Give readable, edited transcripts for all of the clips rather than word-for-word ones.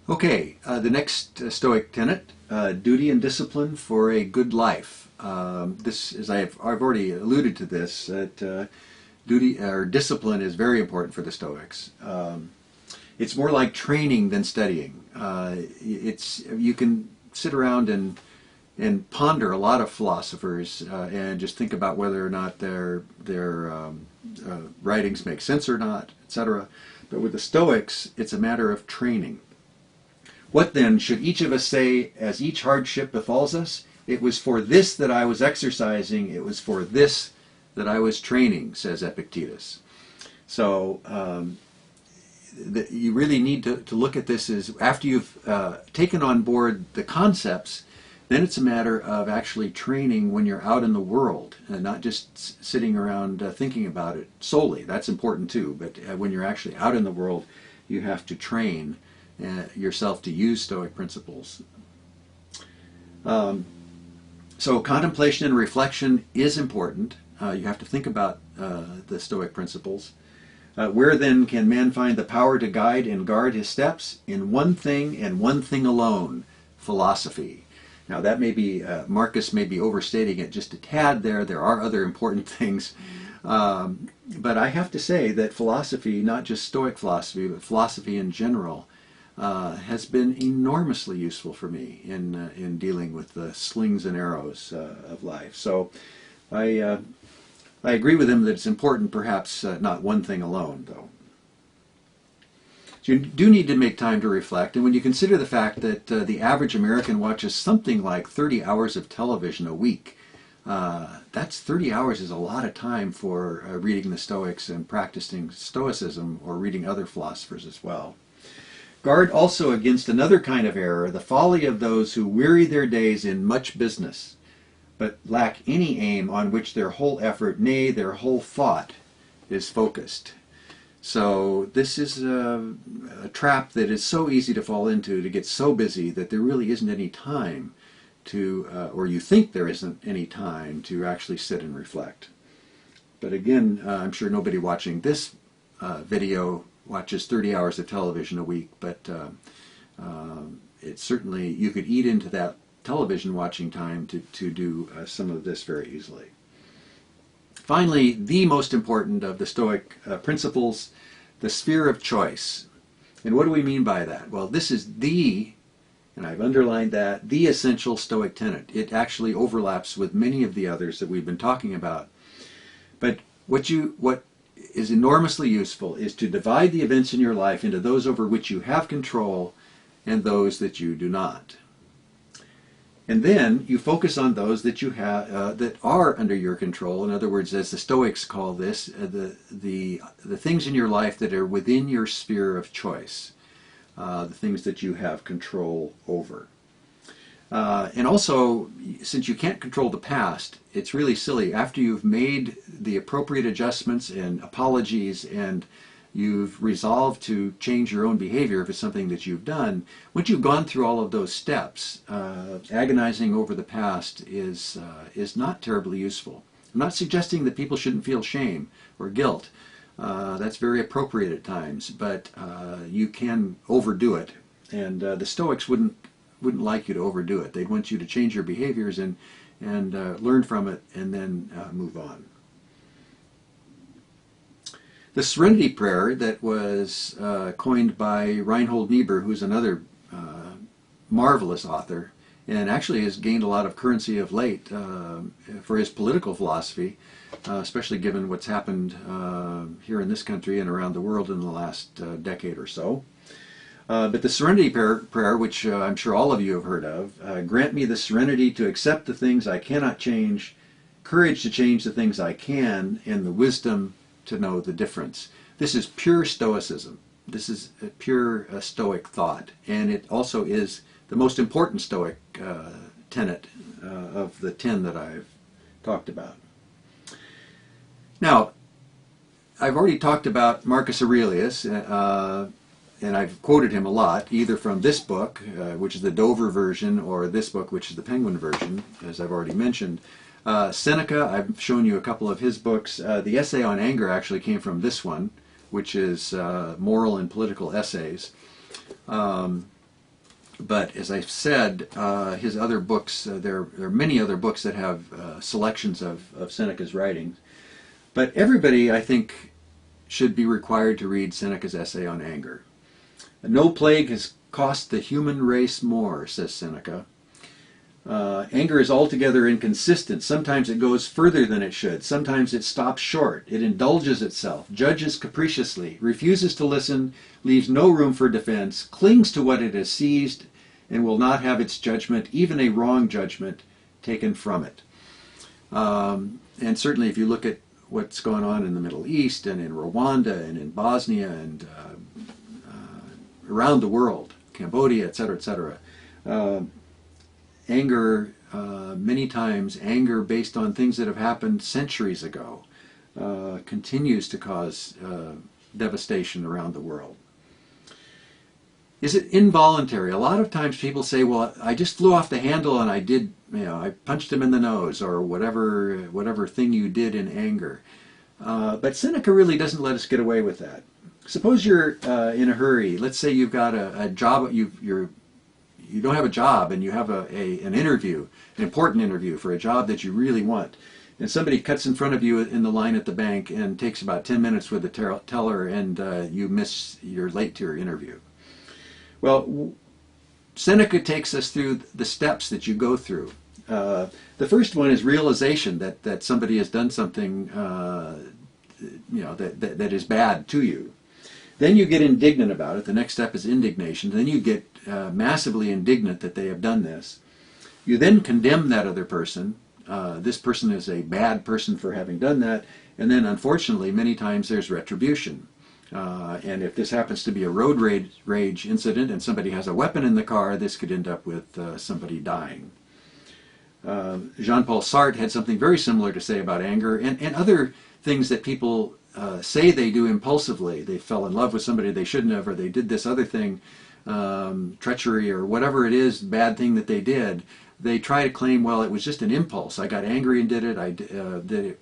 Okay, the next Stoic tenet, duty and discipline for a good life. This is I've already alluded to this that duty or discipline is very important for the Stoics. It's more like training than studying. You can sit around and ponder a lot of philosophers and just think about whether or not their writings make sense or not, etc. But with the Stoics, it's a matter of training. What then should each of us say as each hardship befalls us? It was for this that I was exercising, it was for this that I was training, says Epictetus. So you really need to look at this as after you've taken on board the concepts, then it's a matter of actually training when you're out in the world and not just sitting around thinking about it solely. That's important too, but when you're actually out in the world, you have to train yourself to use Stoic principles. So contemplation and reflection is important. You have to think about the Stoic principles. Where then can man find the power to guide and guard his steps? In one thing and one thing alone, philosophy. Now that may be, Marcus may be overstating it just a tad there. There are other important things. But I have to say that philosophy, not just Stoic philosophy, but philosophy in general, has been enormously useful for me in dealing with the slings and arrows of life. So I agree with him that it's important, perhaps not one thing alone, though. So you do need to make time to reflect, and when you consider the fact that the average American watches something like 30 hours of television a week, that's 30 hours is a lot of time for reading the Stoics and practicing Stoicism or reading other philosophers as well. Guard also against another kind of error, the folly of those who weary their days in much business, but lack any aim on which their whole effort, nay, their whole thought, is focused. So this is a trap that is so easy to fall into, to get so busy that there really isn't any time to, or you think there isn't any time to actually sit and reflect. But again, I'm sure nobody watching this video watches 30 hours of television a week, but it's certainly, you could eat into that television watching time to do some of this very easily. Finally, the most important of the Stoic principles, the sphere of choice. And what do we mean by that? Well, this is the, and I've underlined that, the essential Stoic tenet. It actually overlaps with many of the others that we've been talking about. But what is enormously useful is to divide the events in your life into those over which you have control and those that you do not. And then you focus on those that you have that are under your control. In other words, as the Stoics call this, the things in your life that are within your sphere of choice, the things that you have control over. And also, since you can't control the past, it's really silly. After you've made the appropriate adjustments and apologies and you've resolved to change your own behavior if it's something that you've done, once you've gone through all of those steps, agonizing over the past is not terribly useful. I'm not suggesting that people shouldn't feel shame or guilt. That's very appropriate at times, but you can overdo it. And the Stoics wouldn't like you to overdo it. They'd want you to change your behaviors and learn from it and then move on. The Serenity Prayer that was coined by Reinhold Niebuhr, who's another marvelous author, and actually has gained a lot of currency of late for his political philosophy, especially given what's happened here in this country and around the world in the last decade or so. But the Serenity Prayer, which I'm sure all of you have heard of, grant me the serenity to accept the things I cannot change, courage to change the things I can, and the wisdom to know the difference. This is pure Stoicism. This is a pure Stoic thought, and it also is the most important Stoic tenet of the 10 that I've talked about. Now, I've already talked about Marcus Aurelius, and I've quoted him a lot, either from this book, which is the Dover version, or this book, which is the Penguin version, as I've already mentioned. Seneca, I've shown you a couple of his books. The essay on anger actually came from this one, which is Moral and Political Essays. But as I've said, his other books, there are many other books that have selections of Seneca's writings. But everybody, I think, should be required to read Seneca's essay on anger. No plague has cost the human race more, says Seneca. Anger is altogether inconsistent. Sometimes it goes further than it should. Sometimes it stops short. It indulges itself, judges capriciously, refuses to listen, leaves no room for defense, clings to what it has seized, and will not have its judgment, even a wrong judgment, taken from it. And certainly if you look at what's going on in the Middle East and in Rwanda and in Bosnia and around the world, Cambodia, etc., etc., anger, many times anger based on things that have happened centuries ago, continues to cause devastation around the world. Is it involuntary? A lot of times people say, well, I just flew off the handle and I did, I punched him in the nose, or whatever thing you did in anger. But Seneca really doesn't let us get away with that. Suppose you're in a hurry. Let's say you've got a job, you don't have a job and you have an interview, an important interview for a job that you really want. And somebody cuts in front of you in the line at the bank and takes about 10 minutes with the teller, and you're late to your interview. Well, Seneca takes us through the steps that you go through. The first one is realization that somebody has done something that is bad to you. Then you get indignant about it. The next step is indignation. Then you get massively indignant that they have done this. You then condemn that other person. This person is a bad person for having done that. And then, unfortunately, many times there's retribution. And if this happens to be a road rage incident and somebody has a weapon in the car, this could end up with somebody dying. Jean-Paul Sartre had something very similar to say about anger and other things that people say they do impulsively. They fell in love with somebody they shouldn't have, or they did this other thing, treachery or whatever it is, bad thing that they did. They try to claim, well, it was just an impulse. I got angry and did it.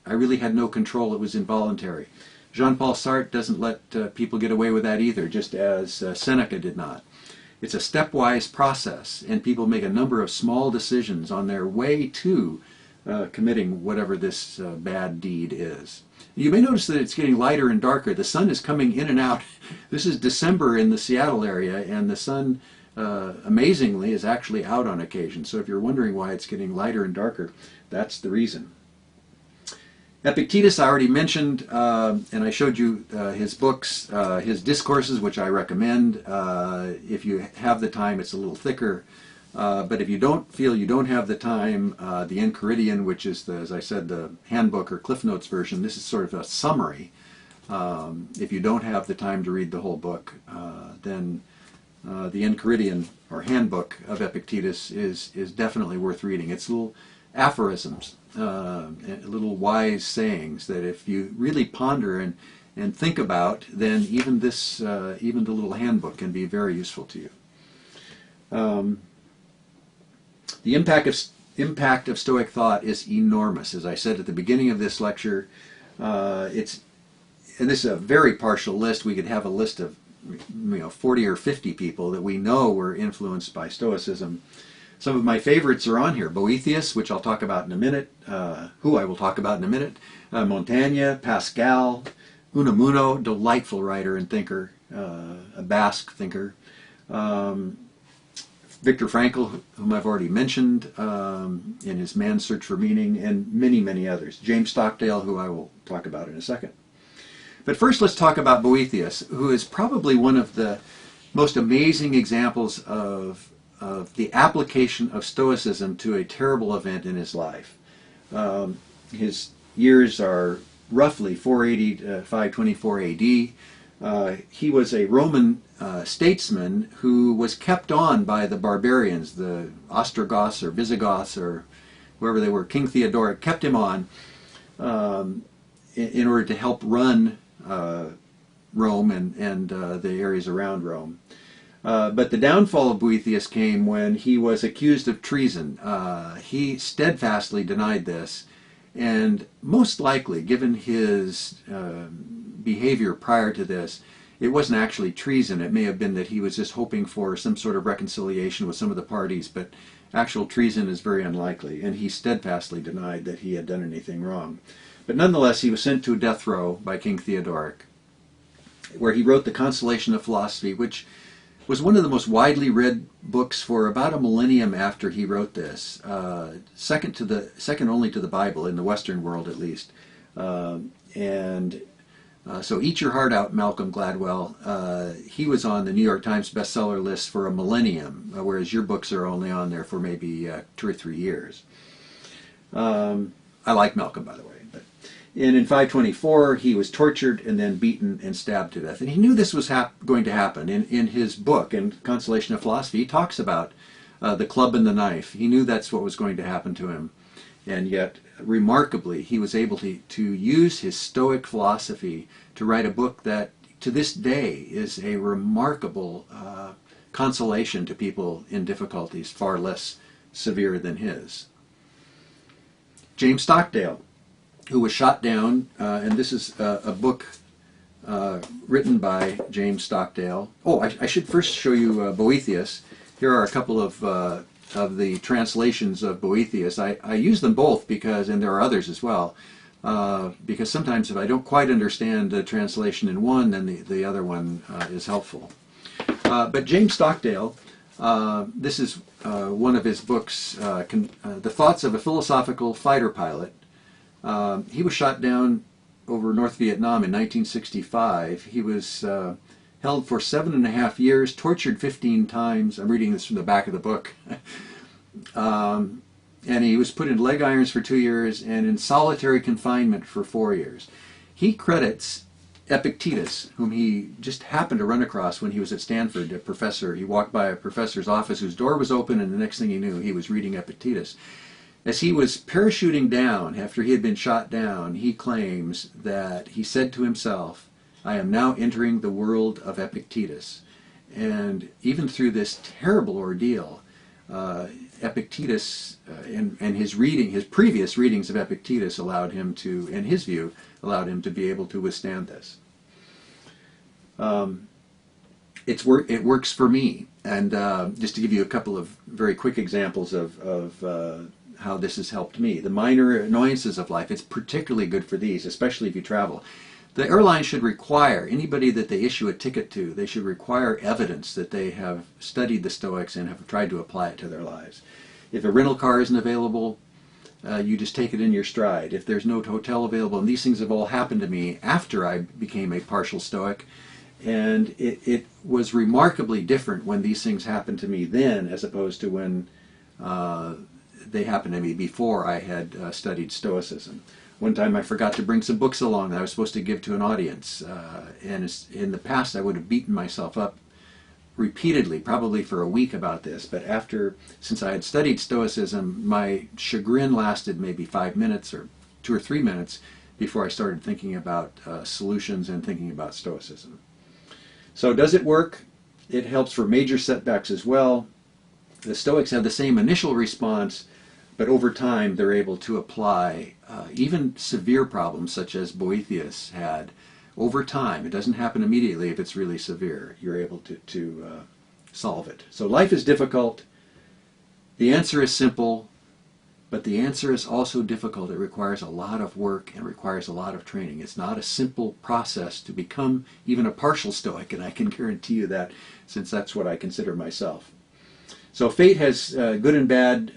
I really had no control. It was involuntary. Jean-Paul Sartre doesn't let people get away with that either, just as Seneca did not. It's a stepwise process, and people make a number of small decisions on their way to committing whatever this bad deed is. You may notice that it's getting lighter and darker. The sun is coming in and out. This is December in the Seattle area, and the sun, amazingly, is actually out on occasion. So if you're wondering why it's getting lighter and darker, that's the reason. Epictetus I already mentioned, and I showed you his books, his discourses, which I recommend. If you have the time, it's a little thicker. But if you don't feel you don't have the time, the Enchiridion, which is, as I said, the handbook or Cliff Notes version, this is sort of a summary. If you don't have the time to read the whole book, then the Enchiridion, or handbook of Epictetus, is definitely worth reading. It's little aphorisms, little wise sayings that if you really ponder and think about, then even the little handbook can be very useful to you. The impact of Stoic thought is enormous. As I said at the beginning of this lecture, and this is a very partial list. We could have a list of 40 or 50 people that we know were influenced by Stoicism. Some of my favorites are on here. Boethius, which I'll talk about in a minute, who I will talk about in a minute. Montaigne, Pascal, Unamuno, delightful writer and thinker, a Basque thinker. Viktor Frankl, whom I've already mentioned in his Man's Search for Meaning, and many, many others. James Stockdale, who I will talk about in a second. But first let's talk about Boethius, who is probably one of the most amazing examples of the application of Stoicism to a terrible event in his life. His years are roughly 480 to 524 AD. He was a Roman statesman who was kept on by the barbarians, the Ostrogoths or Visigoths or whoever they were. King Theodoric kept him on in order to help run Rome and the areas around Rome. But the downfall of Boethius came when he was accused of treason. He steadfastly denied this, and most likely, given his behavior prior to this, it wasn't actually treason. It may have been that he was just hoping for some sort of reconciliation with some of the parties, but actual treason is very unlikely, and he steadfastly denied that he had done anything wrong. But nonetheless, he was sent to death row by King Theodoric, where he wrote The Consolation of Philosophy, which was one of the most widely read books for about a millennium after he wrote this, second only to the Bible, in the Western world at least. So Eat Your Heart Out, Malcolm Gladwell. He was on the New York Times bestseller list for a millennium, whereas your books are only on there for maybe 2 or 3 years. I like Malcolm, by the way. And in 524, he was tortured and then beaten and stabbed to death. And he knew this was going to happen. In his book, in Consolation of Philosophy, he talks about the club and the knife. He knew that's what was going to happen to him. And yet, remarkably, he was able to use his Stoic philosophy to write a book that, to this day, is a remarkable consolation to people in difficulties far less severe than his. James Stockdale, who was shot down, and this is a book written by James Stockdale. Oh, I should first show you Boethius. Here are a couple of the translations of Boethius. I use them both because, and there are others as well, because sometimes if I don't quite understand the translation in one, then the other one is helpful. But James Stockdale, this is one of his books, The Thoughts of a Philosophical Fighter Pilot. He was shot down over North Vietnam in 1965. He was held for 7.5 years, tortured 15 times. I'm reading this from the back of the book. And he was put in leg irons for 2 years and in solitary confinement for 4 years. He credits Epictetus, whom he just happened to run across when he was at Stanford, a professor. He walked by a professor's office whose door was open, and the next thing he knew, he was reading Epictetus. As he was parachuting down after he had been shot down, he claims that he said to himself, "I am now entering the world of Epictetus." And even through this terrible ordeal, Epictetus and his previous readings of Epictetus allowed him to, in his view, allowed him to be able to withstand this. It works for me. And just to give you a couple of very quick examples of how this has helped me. The minor annoyances of life, it's particularly good for these, especially if you travel. The airline should require, anybody that they issue a ticket to, they should require evidence that they have studied the Stoics and have tried to apply it to their lives. If a rental car isn't available, you just take it in your stride. If there's no hotel available, and these things have all happened to me after I became a partial Stoic, and it was remarkably different when these things happened to me then as opposed to when they happened to me before I had studied Stoicism. One time I forgot to bring some books along that I was supposed to give to an audience, and in the past I would have beaten myself up repeatedly, probably for a week about this, but since I had studied Stoicism, my chagrin lasted maybe 5 minutes or 2 or 3 minutes before I started thinking about solutions and thinking about Stoicism. So does it work? It helps for major setbacks as well. The Stoics have the same initial response, but over time they're able to apply even severe problems such as Boethius had. Over time, it doesn't happen immediately if it's really severe. You're able to solve it. So life is difficult. The answer is simple, but the answer is also difficult. It requires a lot of work and requires a lot of training. It's not a simple process to become even a partial Stoic, and I can guarantee you that since that's what I consider myself. So fate has good and bad,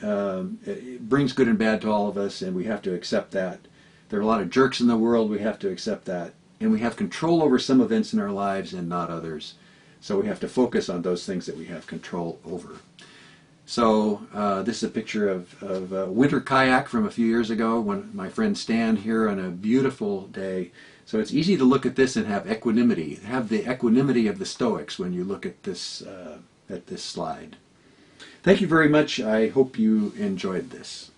it brings good and bad to all of us, and we have to accept that. There are a lot of jerks in the world, we have to accept that. And we have control over some events in our lives and not others. So we have to focus on those things that we have control over. So this is a picture of a winter kayak from a few years ago when my friend Stan here on a beautiful day. So it's easy to look at this and have equanimity. Have the equanimity of the Stoics when you look at this slide. Thank you very much. I hope you enjoyed this.